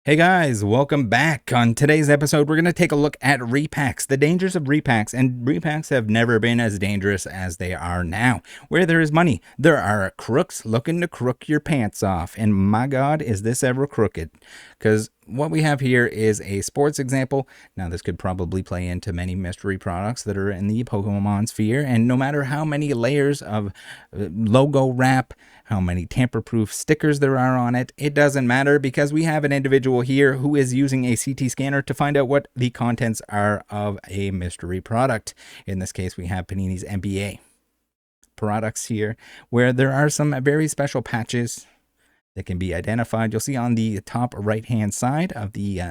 Hey guys, welcome back. On today's episode, we're going to take a look at repacks, the dangers of repacks, and repacks have never been as dangerous as they are now. Where there is money, there are crooks looking to crook your pants off, and my God, is this ever crooked? Because what we have here is a sports example. Now, this could probably play into many mystery products that are in the Pokemon sphere, and no matter how many layers of logo wrap, how many tamper-proof stickers there are on it, it doesn't matter because we have an individual here who is using a CT scanner to find out what the contents are of a mystery product. In this case, we have Panini's NBA products here, where there are some very special patches that can be identified. You'll see on the top right hand side of the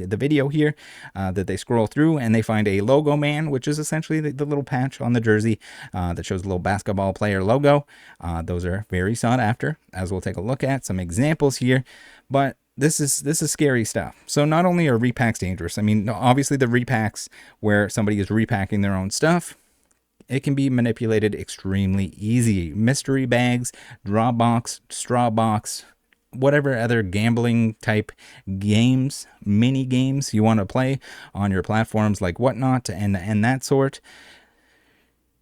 video here that they scroll through and they find a logo man, which is essentially the little patch on the jersey that shows a little basketball player logo. Those are very sought after, as we'll take a look at some examples here. But this is scary stuff. So not only are repacks dangerous, I mean, obviously the repacks where somebody is repacking their own stuff, it can be manipulated extremely easy. Mystery bags, draw box, straw box, whatever other gambling type games, mini games you want to play on your platforms like Whatnot and that sort,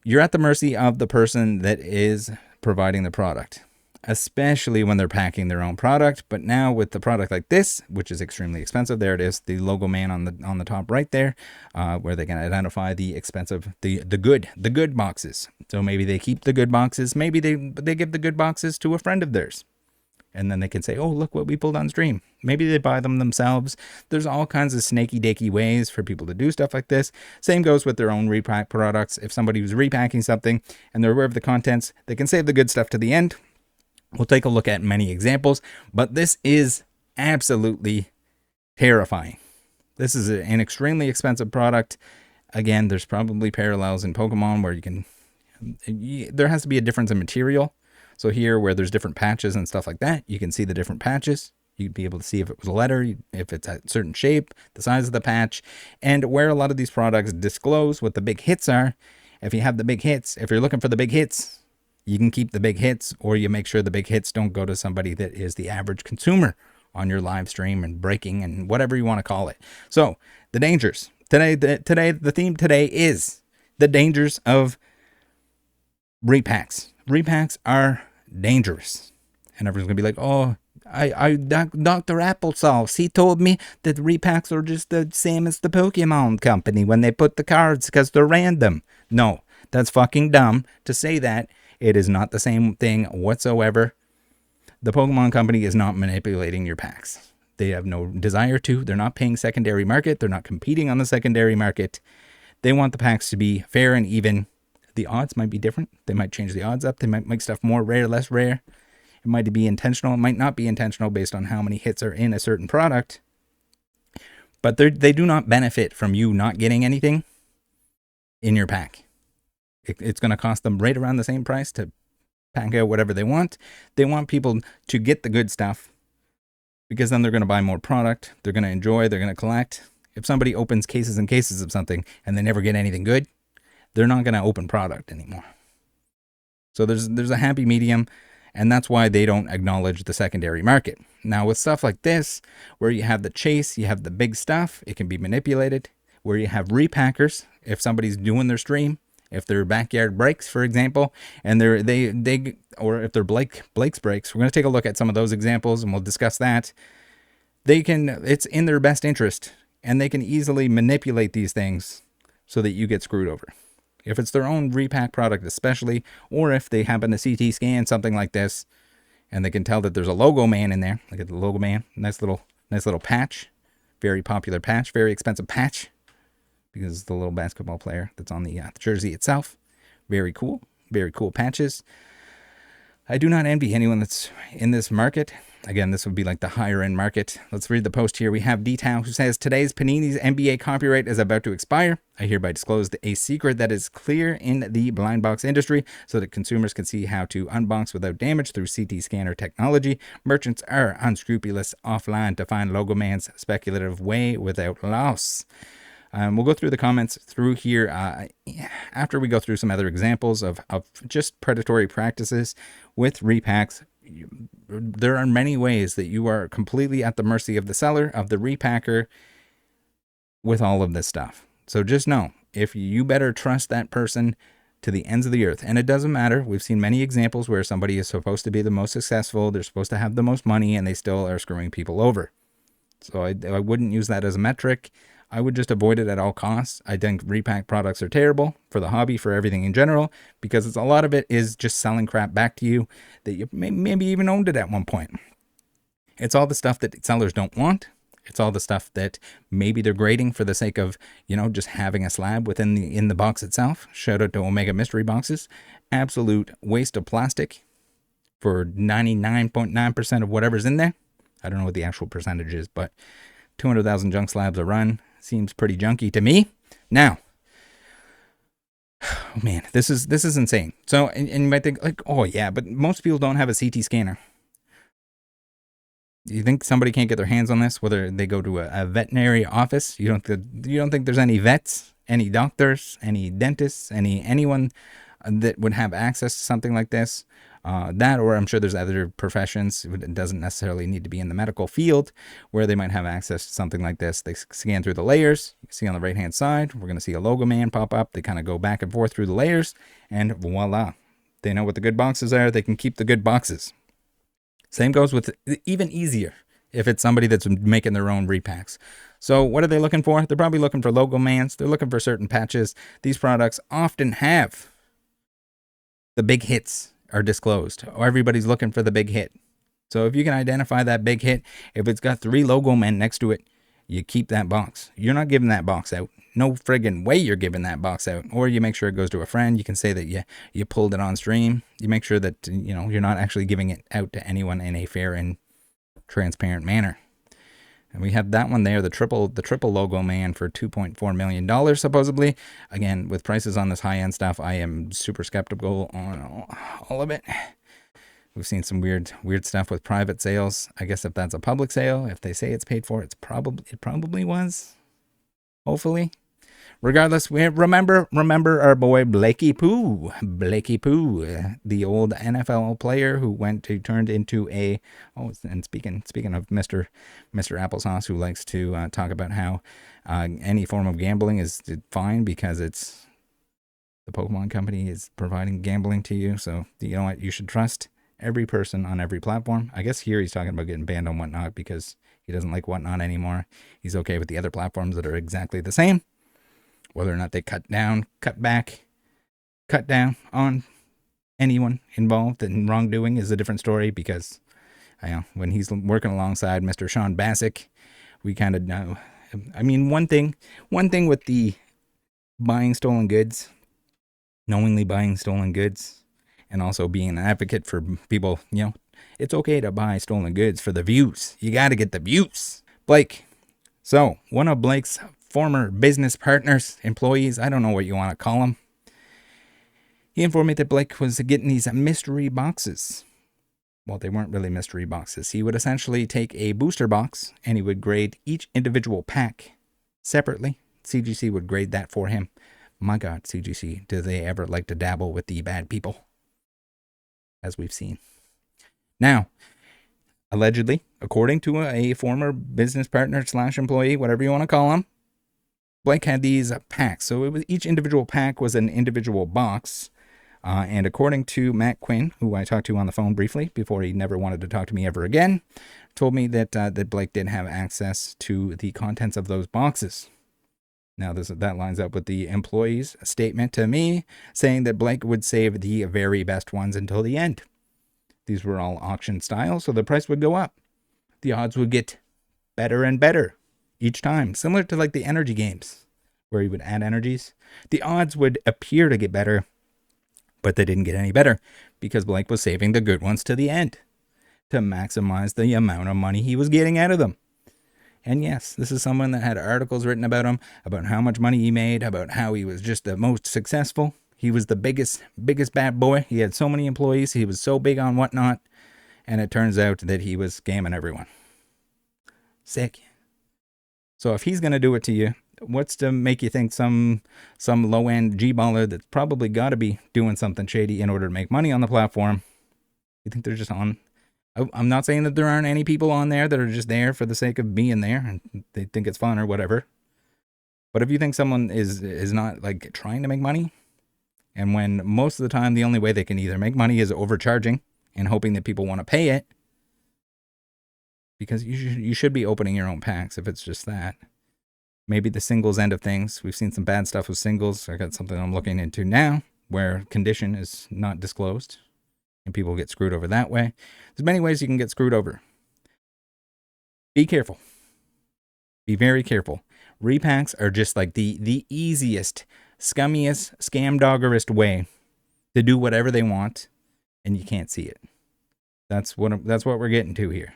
you're at the mercy of the person that is providing the product, especially when they're packing their own product. But now with the product like this, which is extremely expensive, there it is, the logo man on the top right there, where they can identify the expensive, the good boxes. So maybe they keep the good boxes, maybe they give the good boxes to a friend of theirs, and then they can say, oh, look what we pulled on stream. Maybe they buy them themselves. There's all kinds of snaky dicky ways for people to do stuff like this. Same goes with their own repack products. If somebody was repacking something and they're aware of the contents, they can save the good stuff to the end. We'll take a look at many examples, but this is absolutely terrifying. This is an extremely expensive product. Again, there's probably parallels in Pokemon where there has to be a difference in material. So here, where there's different patches and stuff like that, you can see the different patches. You'd be able to see if it was a letter, if it's a certain shape, the size of the patch, and where a lot of these products disclose what the big hits are. If you have the big hits, if you're looking for the big hits, you can keep the big hits, or you make sure the big hits don't go to somebody that is the average consumer on your live stream and breaking and whatever you want to call it. So the dangers today, the theme today is the dangers of repacks. Repacks are dangerous, and everyone's gonna be like, oh, Dr. Applesauce, he told me that repacks are just the same as the Pokemon company when they put the cards because they're random. No, that's fucking dumb to say that. It is not the same thing whatsoever. The Pokemon company is not manipulating your packs. They have no desire to. They're not paying secondary market. They're not competing on the secondary market. They want the packs to be fair and even. The odds might be different. They might change the odds up. They might make stuff more rare, less rare. It might be intentional. It might not be intentional based on how many hits are in a certain product. But they do not benefit from you not getting anything in your pack. It's going to cost them right around the same price to pack out whatever they want. They want people to get the good stuff because then they're going to buy more product. They're going to enjoy. They're going to collect. If somebody opens cases and cases of something and they never get anything good, they're not going to open product anymore. So there's a happy medium, and that's why they don't acknowledge the secondary market. Now with stuff like this, where you have the chase, you have the big stuff, it can be manipulated. Where you have repackers, if somebody's doing their stream, if they're backyard breaks, for example, and or if they're Blake's breaks, we're going to take a look at some of those examples, and we'll discuss that. It's in their best interest, and they can easily manipulate these things so that you get screwed over. If it's their own repack product especially, or if they happen to CT scan something like this, and they can tell that there's a logo man in there. Look at the logo man. Nice little patch. Very popular patch. Very expensive patch. Because it's the little basketball player that's on the jersey itself. Very cool. Very cool patches. I do not envy anyone that's in this market. Again, this would be like the higher end market. Let's read the post here. We have Detail who says, today's Panini's NBA copyright is about to expire. I hereby disclose a secret that is clear in the blind box industry so that consumers can see how to unbox without damage through CT scanner technology. Merchants are unscrupulous offline to find Logo Man's speculative way without loss. We'll go through the comments through here after we go through some other examples of just predatory practices with repacks. there are many ways that you are completely at the mercy of the seller, of the repacker, with all of this stuff. So just know, if you better trust that person to the ends of the earth. And it doesn't matter. We've seen many examples where somebody is supposed to be the most successful, they're supposed to have the most money, and they still are screwing people over. So I wouldn't use that as a metric. I would just avoid it at all costs. I think repack products are terrible for the hobby, for everything in general, because a lot of it is just selling crap back to you that you maybe even owned it at one point. It's all the stuff that sellers don't want. It's all the stuff that maybe they're grading for the sake of, just having a slab in the box itself. Shout out to Omega Mystery Boxes. Absolute waste of plastic for 99.9% of whatever's in there. I don't know what the actual percentage is, but 200,000 junk slabs a run seems pretty junky to me. Now, oh man, this is insane. So, and you might think like, oh yeah, but most people don't have a CT scanner. You think somebody can't get their hands on this, whether they go to a veterinary office? You don't think there's any vets, any doctors, any dentists, anyone that would have access to something like this? That, or I'm sure there's other professions. It doesn't necessarily need to be in the medical field where they might have access to something like this. They scan through the layers. You can see on the right hand side, we're going to see a logo man pop up. They kind of go back and forth through the layers, and voila, they know what the good boxes are. They can keep the good boxes. Same goes with, even easier if it's somebody that's making their own repacks. So what are they looking for? They're probably looking for logo mans. They're looking for certain patches. These products often have the big hits are disclosed, or everybody's looking for the big hit. So if you can identify that big hit, if it's got 3 logo men next to it, you keep that box. You're not giving that box out. No friggin' way you're giving that box out. Or you make sure it goes to a friend. You can say that you pulled it on stream. You make sure that you're not actually giving it out to anyone in a fair and transparent manner. And we have that one there, the triple logo man for $2.4 million supposedly. Again, with prices on this high-end stuff, I am super skeptical on all of it. We've seen some weird stuff with private sales. I guess if that's a public sale, if they say it's paid for, it probably was. Hopefully. Regardless, we remember our boy Blakey Poo, the old NFL player who turned into a. Oh, and speaking of Mr. Applesauce, who likes to talk about how any form of gambling is fine because it's the Pokemon company is providing gambling to you. So you know what? You should trust every person on every platform. I guess here he's talking about getting banned on Whatnot because he doesn't like Whatnot anymore. He's okay with the other platforms that are exactly the same. Whether or not they cut down on anyone involved in wrongdoing is a different story, because when he's working alongside Mr. Sean Bassick, we kind of know. I mean, one thing with the buying stolen goods, knowingly buying stolen goods, and also being an advocate for people, it's okay to buy stolen goods for the views. You got to get the views. Blake. So, one of Blake's former business partners, employees, I don't know what you want to call them, he informed me that Blake was getting these mystery boxes. Well, they weren't really mystery boxes. He would essentially take a booster box and he would grade each individual pack separately. CGC would grade that for him. My God, CGC, do they ever like to dabble with the bad people? As we've seen. Now, allegedly, according to a former business partner / employee, whatever you want to call him, Blake had these packs. So each individual pack was an individual box. And according to Matt Quinn, who I talked to on the phone briefly before he never wanted to talk to me ever again, told me that Blake did have access to the contents of those boxes. Now, that lines up with the employee's statement to me, saying that Blake would save the very best ones until the end. These were all auction style, so the price would go up. The odds would get better and better each time, similar to like the energy games, where you would add energies. The odds would appear to get better, but they didn't get any better, because Blake was saving the good ones to the end to maximize the amount of money he was getting out of them. And yes, this is someone that had articles written about him, about how much money he made, about how he was just the most successful. He was the biggest bad boy. He had so many employees. He was so big on Whatnot. And it turns out that he was scamming everyone. Sick. So if he's going to do it to you, what's to make you think some low-end G-baller that's probably got to be doing something shady in order to make money on the platform? You think they're just on I'm not saying that there aren't any people on there that are just there for the sake of being there and they think it's fun or whatever. But if you think someone is not like trying to make money, and when most of the time the only way they can either make money is overcharging and hoping that people want to pay it, because you should be opening your own packs if it's just that. Maybe the singles end of things. We've seen some bad stuff with singles. I got something I'm looking into now where condition is not disclosed and people get screwed over that way. There's many ways you can get screwed over. Be careful. Be very careful. Repacks are just like the easiest, scummiest, scam doggerist way to do whatever they want, and you can't see it. That's what we're getting to here.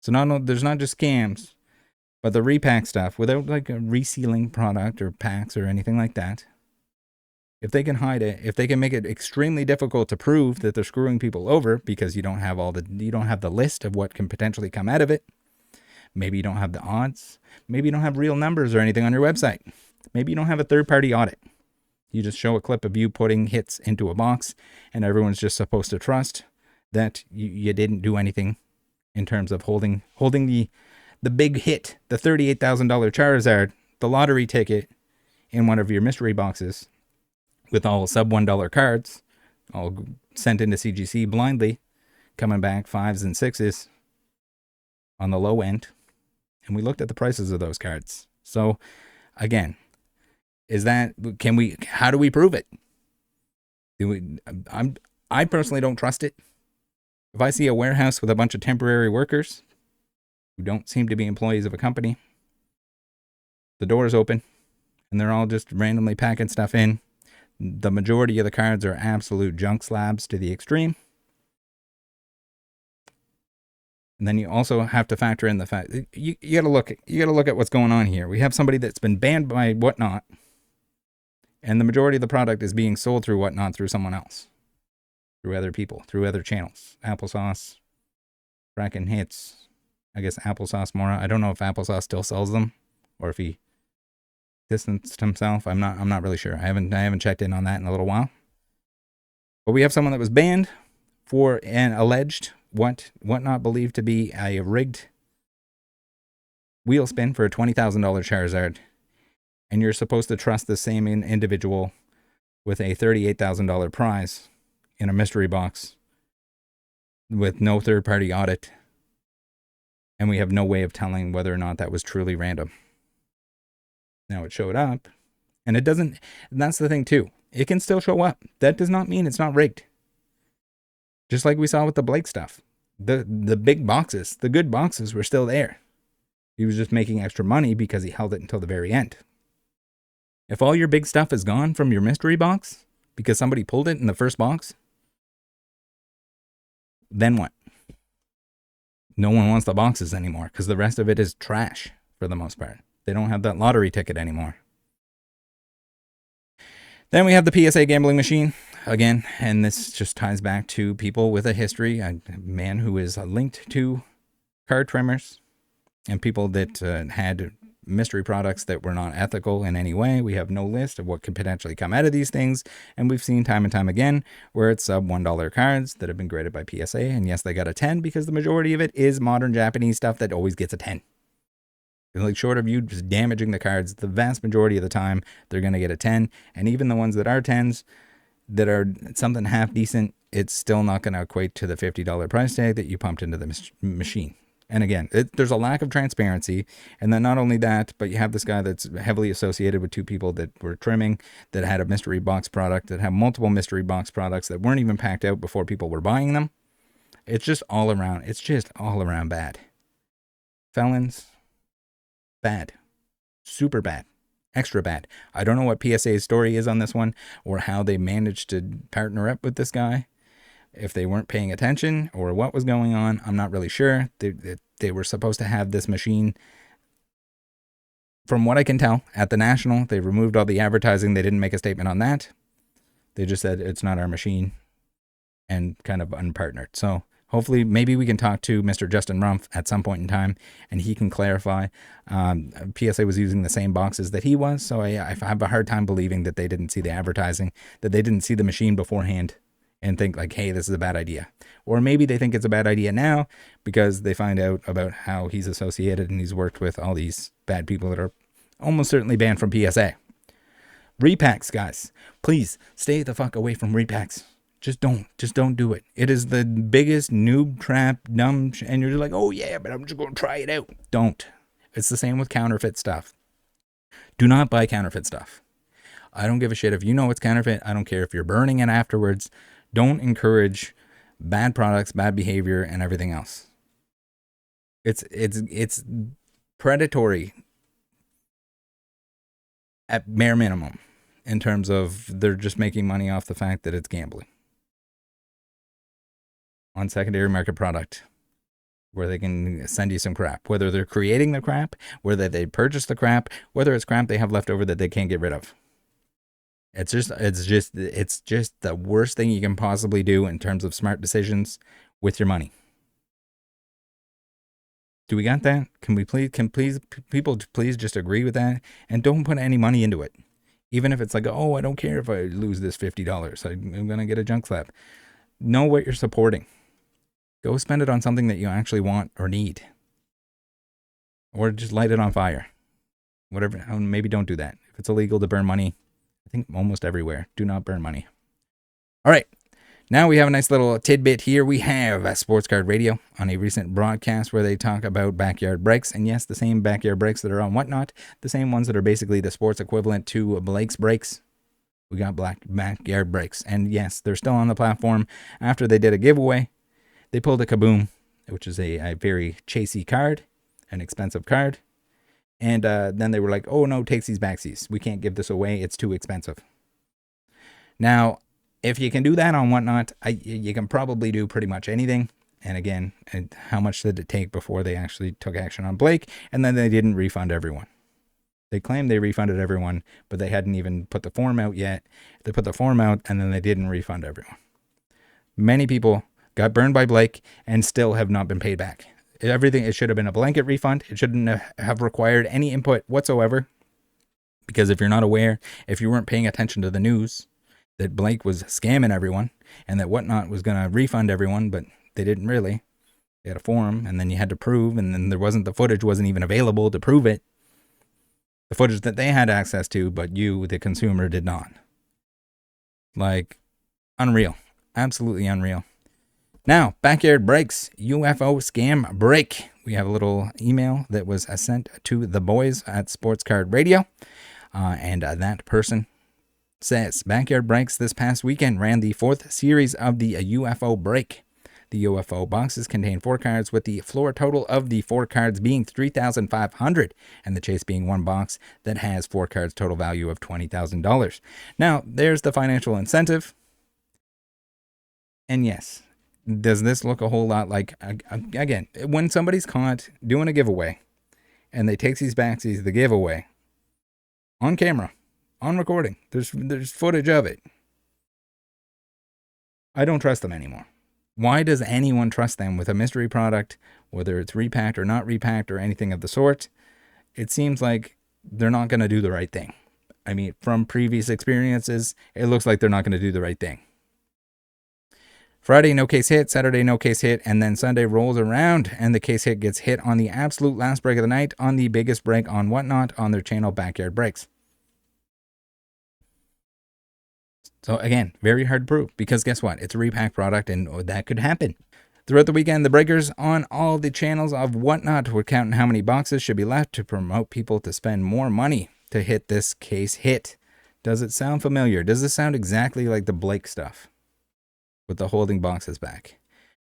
So there's not just scams, but the repack stuff without like a resealing product or packs or anything like that. If they can hide it, if they can make it extremely difficult to prove that they're screwing people over because you don't have the list of what can potentially come out of it. Maybe you don't have the odds. Maybe you don't have real numbers or anything on your website. Maybe you don't have a third-party audit. You just show a clip of you putting hits into a box and everyone's just supposed to trust that you didn't do anything in terms of holding the big hit, the $38,000 Charizard, the lottery ticket in one of your mystery boxes with all sub $1 cards, all sent into CGC blindly, coming back 5s and 6s on the low end. And we looked at the prices of those cards. So again, how do we prove it? I personally don't trust it. If I see a warehouse with a bunch of temporary workers who don't seem to be employees of a company, the door's open and they're all just randomly packing stuff in. The majority of the cards are absolute junk slabs to the extreme. And then you also have to factor in the fact you got to look at what's going on here. We have somebody that's been banned by Whatnot, and the majority of the product is being sold through Whatnot through someone else, through other people, through other channels. Applesauce, Kraken Hits, I guess Applesauce more. I don't know if Applesauce still sells them or if he distanced himself. I'm not really sure. I haven't checked in on that in a little while. But we have someone that was banned for an alleged Whatnot believed to be a rigged wheel spin for a $20,000 Charizard, and you're supposed to trust the same individual with a $38,000 prize in a mystery box with no third-party audit, and we have no way of telling whether or not that was truly random. Now it showed up, and it doesn't. And that's the thing too. It can still show up. That does not mean it's not rigged. Just like we saw with the Blake stuff. The big boxes, the good boxes were still there. He was just making extra money because he held it until the very end. If all your big stuff is gone from your mystery box because somebody pulled it in the first box, then what? No one wants the boxes anymore because the rest of it is trash for the most part. They don't have that lottery ticket anymore. Then we have the PSA gambling machine again, and this just ties back to people with a history, a man who is linked to card trimmers and people that had mystery products that were not ethical in any way. We have no list of what could potentially come out of these things, and we've seen time and time again where it's sub $1 cards that have been graded by PSA, and yes, they got a 10 because the majority of it is modern Japanese stuff that always gets a 10. Like, short of you just damaging the cards, the vast majority of the time, they're going to get a 10. And even the ones that are 10s, that are something half decent, it's still not going to equate to the $50 price tag that you pumped into the machine. And again, there's a lack of transparency. And then not only that, but you have this guy that's heavily associated with two people that were trimming, that had a mystery box product, that have multiple mystery box products that weren't even packed out before people were buying them. It's just all around bad. Felons. Bad. Super bad. Extra bad. I don't know what PSA's story is on this one or how they managed to partner up with this guy. If they weren't paying attention or what was going on, I'm not really sure. They were supposed to have this machine, from what I can tell, at the National. They removed all the advertising. They didn't make a statement on that. They just said it's not our machine and kind of unpartnered. So hopefully, maybe we can talk to Mr. Justin Rumpf at some point in time, and he can clarify. PSA was using the same boxes that he was, so I have a hard time believing that they didn't see the advertising, that they didn't see the machine beforehand, and think like, hey, this is a bad idea. Or maybe they think it's a bad idea now because they find out about how he's associated and he's worked with all these bad people that are almost certainly banned from PSA. Repacks, guys. Please stay the fuck away from repacks. Just don't do it. It is the biggest noob trap, dumb, and you're just like, oh yeah, but I'm just going to try it out. Don't. It's the same with counterfeit stuff. Do not buy counterfeit stuff. I don't give a shit if you know it's counterfeit. I don't care if you're burning it afterwards. Don't encourage bad products, bad behavior, and everything else. It's predatory at bare minimum in terms of they're just making money off the fact that it's gambling on secondary market product where they can send you some crap, whether they're creating the crap, whether they purchase the crap, whether it's crap they have left over that they can't get rid of. It's just the worst thing you can possibly do in terms of smart decisions with your money. Do we got that? Can people please just agree with that and don't put any money into it? Even if it's like, oh, I don't care if I lose this $50. I'm going to get a junk slap. Know what you're supporting. Go spend it on something that you actually want or need. Or just light it on fire. Whatever. Maybe don't do that. If it's illegal to burn money, I think almost everywhere, do not burn money. All right. Now we have a nice little tidbit here. We have a Sports Card Radio on a recent broadcast where they talk about backyard breaks. And yes, the same backyard breaks that are on Whatnot. The same ones that are basically the sports equivalent to Blake's breaks. We got backyard breaks. And yes, they're still on the platform. After they did a giveaway, they pulled a Kaboom, which is a very chasey card, an expensive card. And then they were like, oh, no, takesies, backsies. We can't give this away. It's too expensive. Now, if you can do that on Whatnot, you can probably do pretty much anything. And again, how much did it take before they actually took action on Blake? And then they didn't refund everyone. They claimed they refunded everyone, but they hadn't even put the form out yet. They put the form out, and then they didn't refund everyone. Many people got burned by Blake and still have not been paid back. Everything, it should have been a blanket refund. It shouldn't have required any input whatsoever. Because if you're not aware, if you weren't paying attention to the news, that Blake was scamming everyone and that Whatnot was going to refund everyone, but they didn't really. They had a form, and then you had to prove, and then the footage wasn't even available to prove it. The footage that they had access to, but you, the consumer, did not. Like, unreal. Absolutely unreal. Now, backyard breaks, UFO scam break. We have a little email that was sent to the boys at Sports Card Radio, and that person says, backyard breaks this past weekend ran the 4th series of the UFO break. The UFO boxes contain 4 cards, with the floor total of the 4 cards being $3,500, and the chase being 1 box that has 4 cards, total value of $20,000. Now, there's the financial incentive. And yes, does this look a whole lot like, again, when somebody's caught doing a giveaway, and they take these backsies, the giveaway, on camera, on recording, there's footage of it. I don't trust them anymore. Why does anyone trust them with a mystery product, whether it's repacked or not repacked or anything of the sort? It seems like they're not going to do the right thing. I mean, from previous experiences, it looks like they're not going to do the right thing. Friday, no case hit. Saturday, no case hit. And then Sunday rolls around and the case hit gets hit on the absolute last break of the night on the biggest break on Whatnot on their channel, Backyard Breaks. So again, very hard to prove because guess what? It's a repack product and that could happen. Throughout the weekend, the breakers on all the channels of Whatnot were counting how many boxes should be left to promote people to spend more money to hit this case hit. Does it sound familiar? Does this sound exactly like the Blake stuff with the holding boxes back?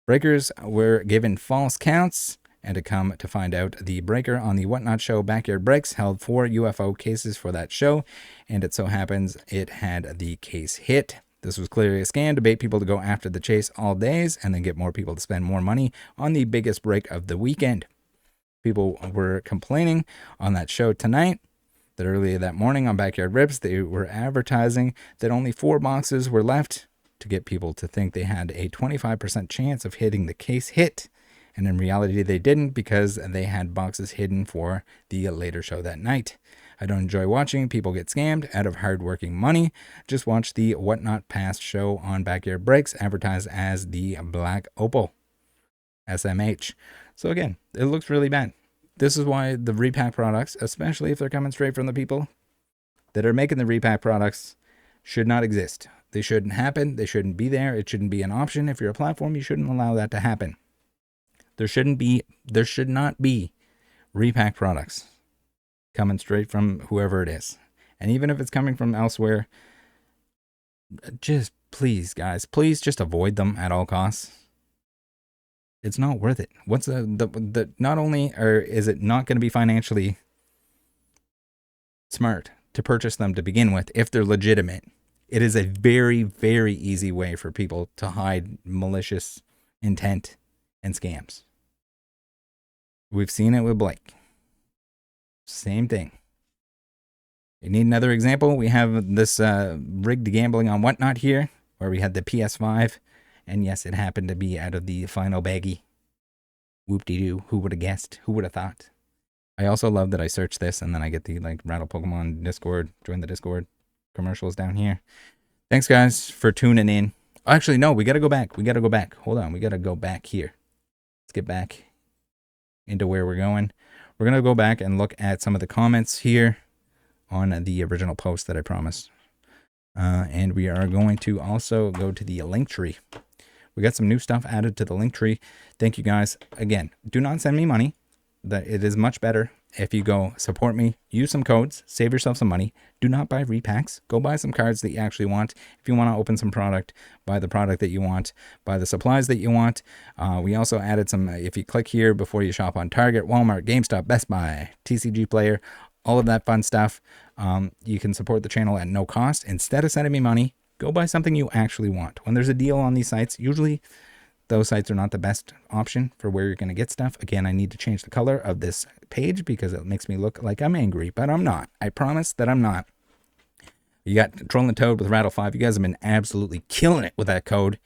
Breakers were given false counts, and to come to find out, the breaker on the Whatnot show, Backyard Breaks, held 4 UFO cases for that show, and it so happens it had the case hit. This was clearly a scam to bait people to go after the chase all days and then get more people to spend more money on the biggest break of the weekend. People were complaining on that show tonight that earlier that morning on Backyard Rips, they were advertising that only 4 boxes were left to get people to think they had a 25% chance of hitting the case hit. And in reality, they didn't, because they had boxes hidden for the later show that night. I don't enjoy watching people get scammed out of hard-working money. Just watch the Whatnot Past show on Backyard Breaks, advertised as the Black Opal SMH. So again, it looks really bad. This is why the repack products, especially if they're coming straight from the people that are making the repack products, should not exist. They shouldn't happen. They shouldn't be there. It shouldn't be an option. If you're a platform, you shouldn't allow that to happen. There should not be repack products coming straight from whoever it is. And even if it's coming from elsewhere, just please, guys, please just avoid them at all costs. It's not worth it. What's the not only is it not going to be financially smart to purchase them to begin with if they're legitimate, it is a very, very easy way for people to hide malicious intent and scams. We've seen it with Blake. Same thing. You need another example? We have this rigged gambling on Whatnot here, where we had the PS5, and yes, it happened to be out of the final baggie. Whoop-de-doo. Who would have guessed? Who would have thought? I also love that I search this, and then I get the Rattle Pokemon Discord, join the Discord commercials down here. Thanks, guys, for tuning in. Actually, no, we got to go back. Hold on, we got to go back here. Let's get back into where we're going. We're going to go back and look at some of the comments here on the original post that I promised. And we are going to also go to the link tree. We got some new stuff added to the link tree. Thank you, guys. Again, do not send me money. That it is much better if you go support me, use some codes, save yourself some money. Do not buy repacks. Go buy some cards that you actually want. If you want to open some product, buy the product that you want, buy the supplies that you want. We also added some, if you click here before you shop on Target, Walmart, GameStop, Best Buy, TCG Player, all of that fun stuff. You can support the channel at no cost. Instead of sending me money, go buy something you actually want. When there's a deal on these sites, usually those sites are not the best option for where you're going to get stuff. Again, I need to change the color of this page because it makes me look like I'm angry, but I'm not. I promise that I'm not. You got Trolling Toad with Rattle 5. You guys have been absolutely killing it with that code.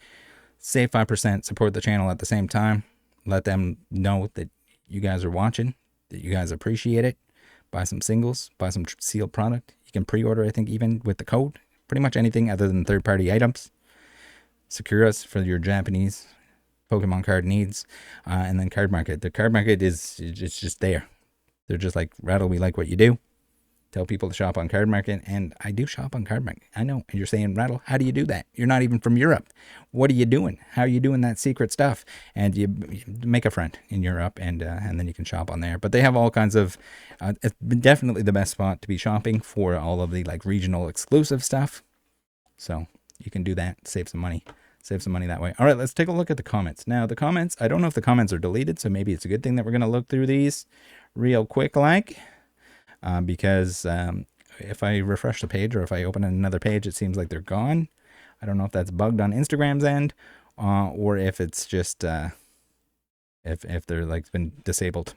Save 5%, support the channel at the same time. Let them know that you guys are watching, that you guys appreciate it. Buy some singles, buy some sealed product. You can pre-order, I think, even with the code. Pretty much anything other than third-party items. Secure us for your Japanese Pokemon card needs. And then Card Market. The Card Market it's just there. They're just like, Rattle, we like what you do. Tell people to shop on Card Market. And I do shop on Card Market. I know. And you're saying, Rattle, how do you do that? You're not even from Europe. What are you doing? How are you doing that secret stuff? And you make a friend in Europe, and then you can shop on there. But they have all kinds of, it's definitely the best spot to be shopping for all of the regional exclusive stuff. So you can do that. Save some money. Save some money that way. All right, let's take a look at the comments. Now, the comments, I don't know if the comments are deleted, so maybe it's a good thing that we're going to look through these real quick because if I refresh the page or if I open another page, it seems like they're gone. I don't know if that's bugged on Instagram's end or if it's just if they're been disabled.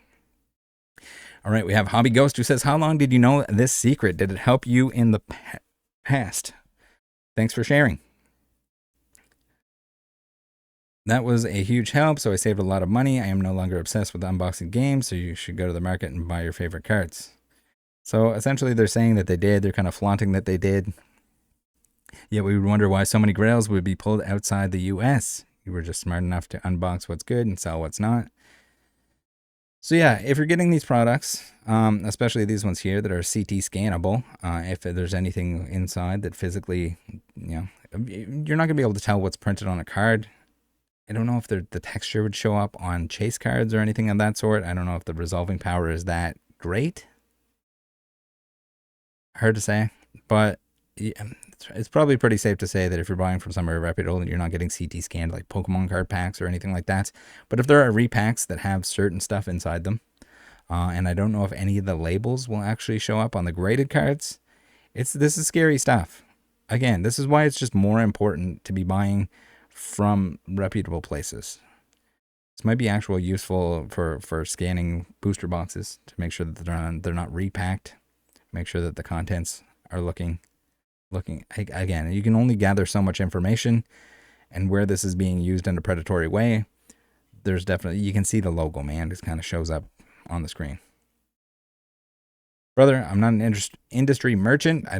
All right, we have Hobby Ghost who says, how long did you know this secret? Did it help you in the past? Thanks for sharing. That was a huge help, so I saved a lot of money. I am no longer obsessed with unboxing games, so you should go to the market and buy your favorite cards. So essentially they're saying that they did. They're kind of flaunting that they did. Yet we would wonder why so many grails would be pulled outside the US. You were just smart enough to unbox what's good and sell what's not. So yeah, if you're getting these products, especially these ones here that are CT scannable, if there's anything inside that physically, you're not going to be able to tell what's printed on a card. I don't know if the texture would show up on chase cards or anything of that sort. I don't know if the resolving power is that great. Hard to say, but it's probably pretty safe to say that if you're buying from somewhere reputable, you're not getting CT scanned like Pokemon card packs or anything like that. But if there are repacks that have certain stuff inside them, and I don't know if any of the labels will actually show up on the graded cards, this is scary stuff. Again, this is why it's just more important to be buying from reputable places. This might be actually useful for scanning booster boxes to make sure that they're not repacked. Make sure that the contents are looking. Again, you can only gather so much information, and where this is being used in a predatory way, there's definitely, you can see the logo, man. It kind of shows up on the screen. Brother, I'm not an industry merchant. I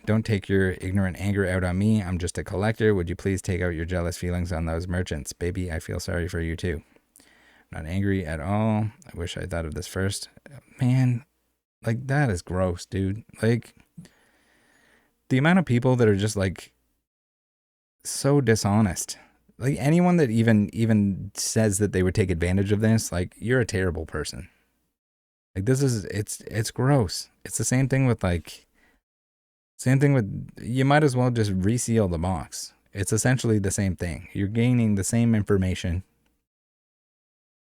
don't take your ignorant anger out on me. I'm just a collector. Would you please take out your jealous feelings on those merchants? Baby, I feel sorry for you too. I'm not angry at all. I wish I thought of this first. Man, like, that is gross, dude. Like, the amount of people that are just like so dishonest. Like, anyone that even says that they would take advantage of this, like, you're a terrible person. Like, this is, it's gross. It's the same thing with you might as well just reseal the box. It's essentially the same thing. You're gaining the same information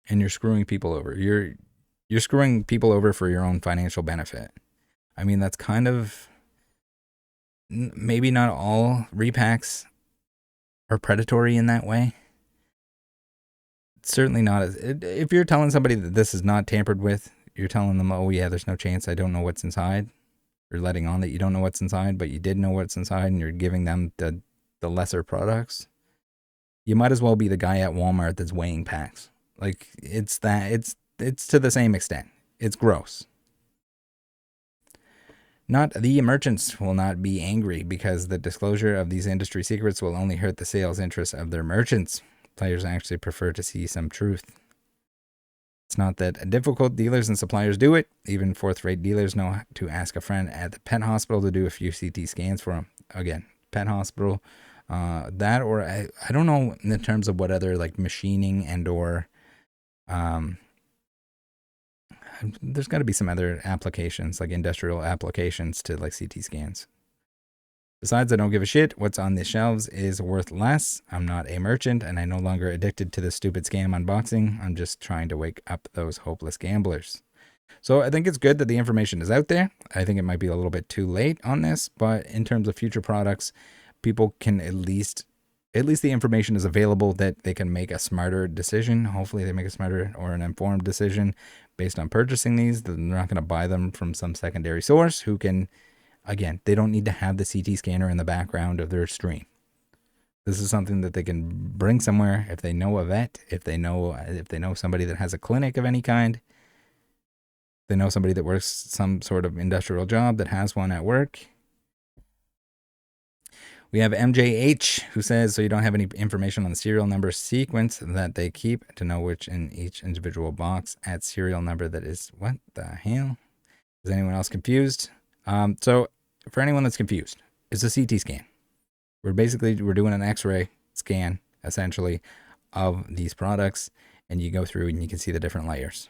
and you're screwing people over. You're screwing people over for your own financial benefit. I mean, that's kind of, maybe not all repacks are predatory in that way. It's certainly not. If you're telling somebody that this is not tampered with, you're telling them, oh yeah, there's no chance, I don't know what's inside. You're letting on that you don't know what's inside, but you did know what's inside, and you're giving them the lesser products. You might as well be the guy at Walmart that's weighing packs. Like, it's to the same extent. It's gross. Not the merchants will not be angry because the disclosure of these industry secrets will only hurt the sales interests of their merchants. Players actually prefer to see some truth. It's not that difficult. Dealers and suppliers do it. Even fourth-rate dealers know to ask a friend at the pet hospital to do a few CT scans for them. Again, pet hospital, that, or I don't know in terms of what other, like, machining and or there's got to be some other applications, like industrial applications to, like, CT scans. Besides, I don't give a shit. What's on the shelves is worth less. I'm not a merchant, and I'm no longer addicted to the stupid scam unboxing. I'm just trying to wake up those hopeless gamblers. So I think it's good that the information is out there. I think it might be a little bit too late on this, but in terms of future products, people can at least the information is available that they can make a smarter decision. Hopefully they make a smarter or an informed decision based on purchasing these. They're not going to buy them from some secondary source who can, again, they don't need to have the CT scanner in the background of their stream. This is something that they can bring somewhere if they know a vet, if they know somebody that has a clinic of any kind, they know somebody that works some sort of industrial job that has one at work. We have MJH, who says, so you don't have any information on the serial number sequence that they keep to know which in each individual box at serial number that is, what the hell? Is anyone else confused? So for anyone that's confused, it's a CT scan. We're doing an X-ray scan, essentially, of these products, and you go through and you can see the different layers.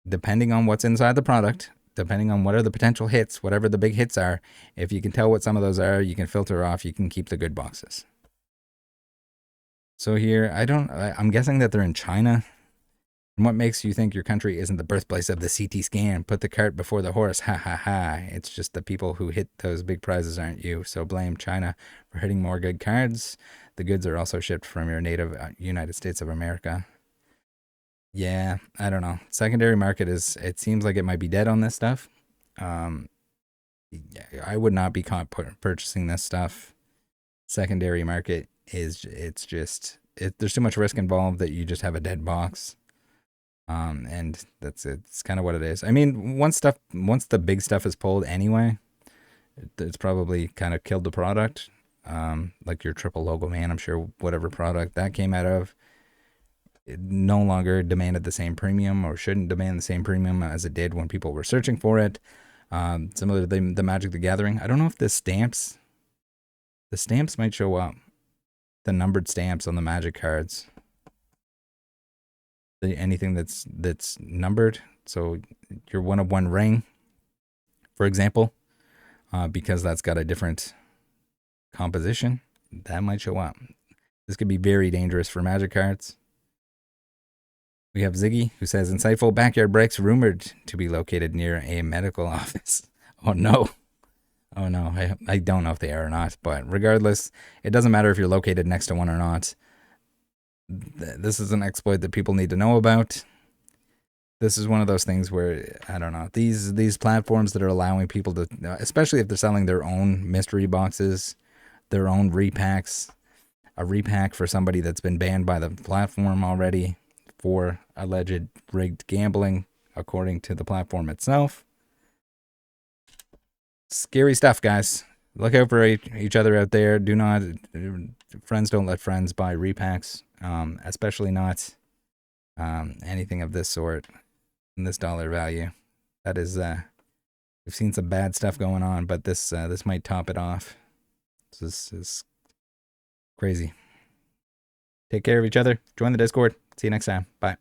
Depending on what's inside the product, depending on what are the potential hits, whatever the big hits are, if you can tell what some of those are, you can filter off, you can keep the good boxes. So here, I'm guessing that they're in China. And what makes you think your country isn't the birthplace of the CT scan? Put the cart before the horse, ha ha ha. It's just the people who hit those big prizes aren't you, so blame China for hitting more good cards. The goods are also shipped from your native United States of America. Yeah, I don't know. Secondary market it seems like it might be dead on this stuff. I would not be caught purchasing this stuff. Secondary market there's too much risk involved that you just have a dead box. And that's it. It's kind of what it is. I mean, once the big stuff is pulled anyway, it's probably kind of killed the product. Like your triple logo, man, I'm sure whatever product that came out of, it no longer demanded the same premium or shouldn't demand the same premium as it did when people were searching for it. Similar to the Magic the Gathering. I don't know if the stamps might show up. The numbered stamps on the Magic cards. Anything that's numbered. So your 1 of 1 ring, for example, because that's got a different composition, that might show up. This could be very dangerous for Magic cards. We have Ziggy, who says, insightful backyard breaks rumored to be located near a medical office. Oh no. I don't know if they are or not, but regardless, it doesn't matter if you're located next to one or not. This is an exploit that people need to know about. This is one of those things where, I don't know, these platforms that are allowing people to, especially if they're selling their own mystery boxes, their own repacks, a repack for somebody that's been banned by the platform already for alleged rigged gambling, according to the platform itself. Scary stuff, guys. Look out for each other out there. Do not, friends don't let friends buy repacks, especially not anything of this sort in this dollar value. That is, we've seen some bad stuff going on, but this might top it off. This is crazy. Take care of each other. Join the Discord. See you next time. Bye.